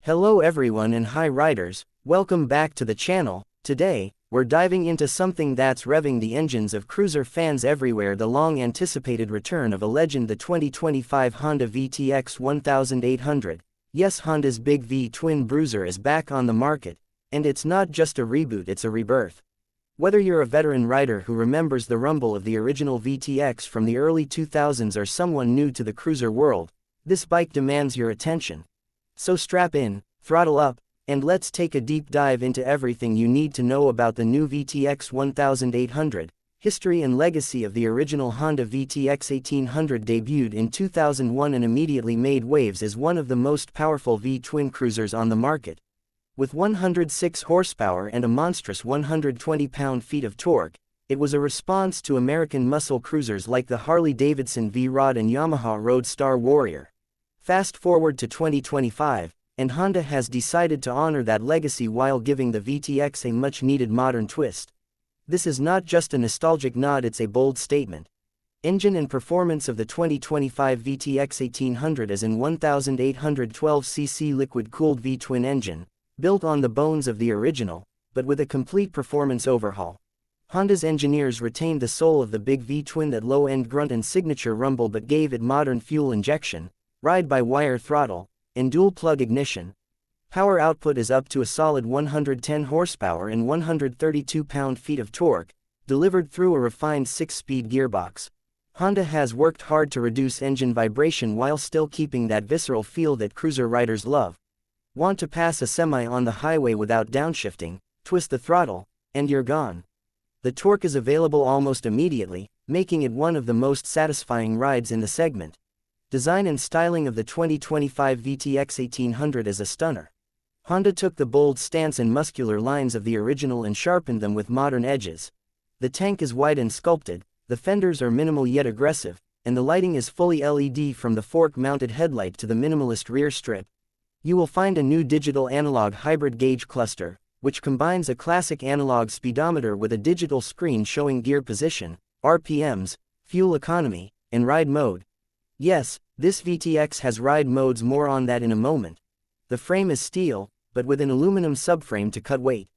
Hello everyone and hi riders, welcome back to the channel. Today, we're diving into something that's revving the engines of cruiser fans everywhere, the long-anticipated return of a legend, the 2025 Honda VTX 1800. Yes, Honda's big V twin bruiser is back on the market, and it's not just a reboot, it's a rebirth. Whether you're a veteran rider who remembers the rumble of the original VTX from the early 2000s or someone new to the cruiser world, this bike demands your attention. So strap in, throttle up, and let's take a deep dive into everything you need to know about the new VTX 1800, history and legacy of the original Honda VTX 1800. Debuted in 2001 and immediately made waves as one of the most powerful V-twin cruisers on the market. With 106 horsepower and a monstrous 120 pound-feet of torque, it was a response to American muscle cruisers like the Harley-Davidson V-Rod and Yamaha Roadstar Warrior. Fast forward to 2025, and Honda has decided to honor that legacy while giving the VTX a much-needed modern twist. This is not just a nostalgic nod, it's a bold statement. Engine and performance of the 2025 VTX 1800 is an 1812cc liquid-cooled V-twin engine, built on the bones of the original, but with a complete performance overhaul. Honda's engineers retained the soul of the big V-twin, that low-end grunt and signature rumble, but gave it modern fuel injection, ride-by-wire throttle, and dual-plug ignition. Power output is up to a solid 110 horsepower and 132 pound-feet of torque, delivered through a refined 6-speed gearbox. Honda has worked hard to reduce engine vibration while still keeping that visceral feel that cruiser riders love. Want to pass a semi on the highway without downshifting? Twist the throttle, and you're gone. The torque is available almost immediately, making it one of the most satisfying rides in the segment. Design and styling of the 2025 VTX 1800 is a stunner. Honda took the bold stance and muscular lines of the original and sharpened them with modern edges. The tank is wide and sculpted, the fenders are minimal yet aggressive, and the lighting is fully LED, from the fork-mounted headlight to the minimalist rear strip. You will find a new digital analog hybrid gauge cluster, which combines a classic analog speedometer with a digital screen showing gear position, RPMs, fuel economy, and ride mode. Yes, this VTX has ride modes, more on that in a moment. The frame is steel, but with an aluminum subframe to cut weight.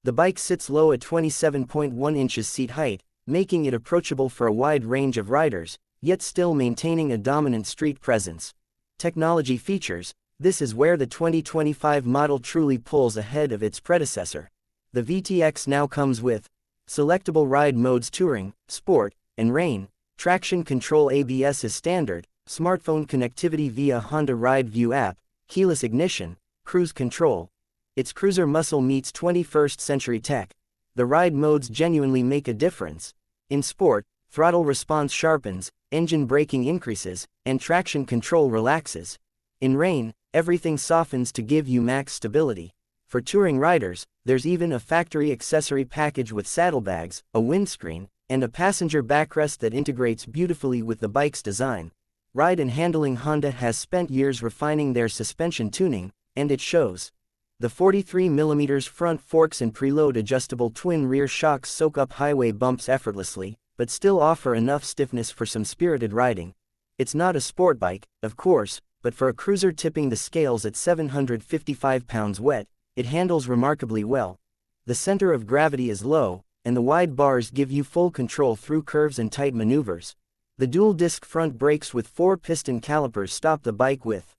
The bike sits low at 27.1 inches seat height, making it approachable for a wide range of riders, yet still maintaining a dominant street presence. Technology features: this is where the 2025 model truly pulls ahead of its predecessor. The VTX now comes with selectable ride modes: Touring, Sport, and Rain. Traction control: ABS is standard, smartphone connectivity via Honda Ride View app, keyless ignition, cruise control. It's cruiser muscle meets 21st century tech. The ride modes genuinely make a difference. In Sport, throttle response sharpens, engine braking increases, and traction control relaxes. In Rain, everything softens to give you max stability. For touring riders, there's even a factory accessory package with saddlebags, a windscreen, and a passenger backrest that integrates beautifully with the bike's design. Ride and handling: Honda has spent years refining their suspension tuning, and it shows. The 43mm front forks and preload adjustable twin rear shocks soak up highway bumps effortlessly, but still offer enough stiffness for some spirited riding. It's not a sport bike, of course, but for a cruiser tipping the scales at 755 pounds wet, it handles remarkably well. The center of gravity is low, and the wide bars give you full control through curves and tight maneuvers. The dual-disc front brakes with 4-piston calipers stop the bike with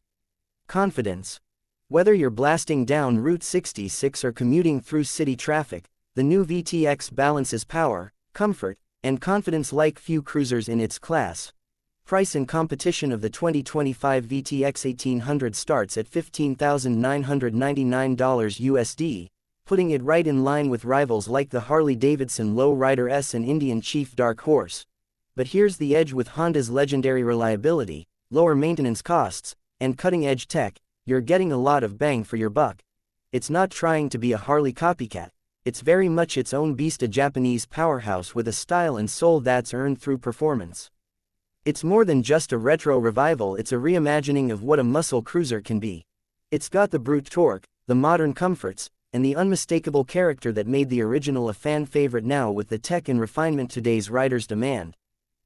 confidence. Whether you're blasting down Route 66 or commuting through city traffic, the new VTX balances power, comfort, and confidence like few cruisers in its class. Price and competition of the 2025 VTX 1800 starts at $15,999 USD, putting it right in line with rivals like the Harley-Davidson Lowrider S and Indian Chief Dark Horse. But here's the edge: with Honda's legendary reliability, lower maintenance costs, and cutting-edge tech, you're getting a lot of bang for your buck. It's not trying to be a Harley copycat. It's very much its own beast, a Japanese powerhouse with a style and soul that's earned through performance. It's more than just a retro revival, it's a reimagining of what a muscle cruiser can be. It's got the brute torque, the modern comforts, and the unmistakable character that made the original a fan favorite. Now, with the tech and refinement today's riders demand.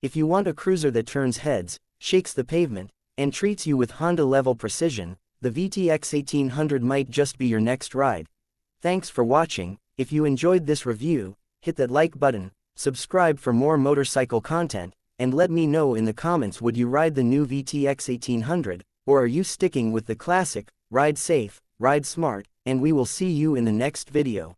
If you want a cruiser that turns heads, shakes the pavement, and treats you with Honda-level precision, the VTX 1800 might just be your next ride. Thanks for watching. If you enjoyed this review, hit that like button, subscribe for more motorcycle content, and let me know in the comments, would you ride the new VTX 1800, or are you sticking with the classic? Ride safe, ride smart, and we will see you in the next video.